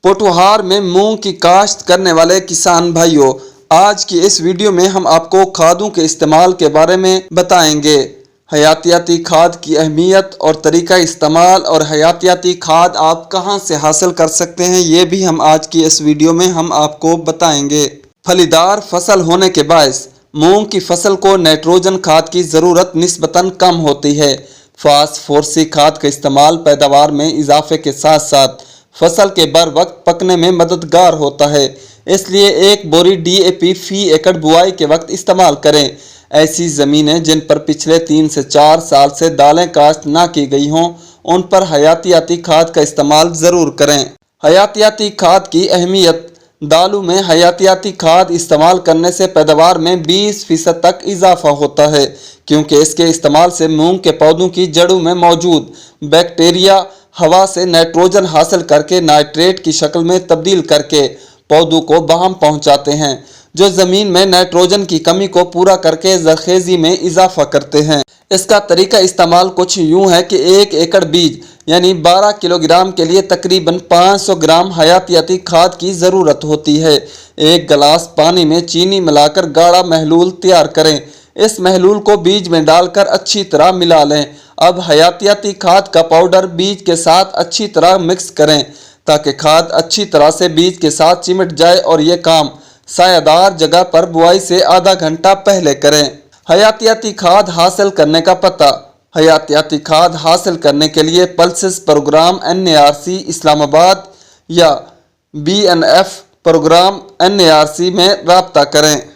पोठोहार में मूंग की काश्त करने वाले किसान भाइयों, आज की इस वीडियो में हम आपको खादों के इस्तेमाल के बारे में बताएंगे। हयातियाती खाद की अहमियत और तरीका इस्तेमाल और हयातियाती खाद आप कहां से हासिल कर सकते हैं, ये भी हम आज की इस वीडियो में हम आपको बताएंगे। फलीदार फसल होने के बायस मूंग की फसल को नाइट्रोजन खाद की ज़रूरत निस्बतन कम होती है। फास्फोरसी खाद का इस्तेमाल पैदावार में इजाफे के साथ साथ फसल के बर वक्त पकने में मददगार होता है, इसलिए एक बोरी DAP फी एकड़ बुआई के वक्त इस्तेमाल करें। ऐसी ज़मीनें जिन पर पिछले 3 से 4 साल से दालें काश्त ना की गई हों, उन पर हयातियाती खाद का इस्तेमाल ज़रूर करें। हयातियाती खाद की अहमियत। दालों में हयातियाती खाद इस्तेमाल करने से पैदावार में 20% तक इजाफा होता है, क्योंकि इसके इस्तेमाल से मूंग के पौधों की जड़ों में मौजूद बैक्टीरिया हवा से नाइट्रोजन हासिल करके नाइट्रेट की शक्ल में तब्दील करके पौधों को बहाम पहुंचाते हैं, जो ज़मीन में नाइट्रोजन की कमी को पूरा करके ज़रखेज़ी में इजाफा करते हैं। इसका तरीका इस्तेमाल कुछ यूँ है कि 1 एकड़ बीज यानी 12 किलोग्राम के लिए तकरीबन 500 ग्राम हयातियाती खाद की ज़रूरत होती है। 1 गिलास पानी में चीनी मिलाकर गाढ़ा महलूल तैयार करें। इस महलूल को बीज में डालकर अच्छी तरह मिला लें। अब हयातियाती खाद का पाउडर बीज के साथ अच्छी तरह मिक्स करें ताकि खाद अच्छी तरह से बीज के साथ चिमट जाए, और ये काम सायादार जगह पर बुआई से आधा घंटा पहले करें। हयातियाती खाद हासिल करने का पता। हयातियाती खाद हासिल करने के लिए पल्सेस प्रोग्राम NARC इस्लामाबाद या BNF प्रोग्राम NARC में राब्ता करें।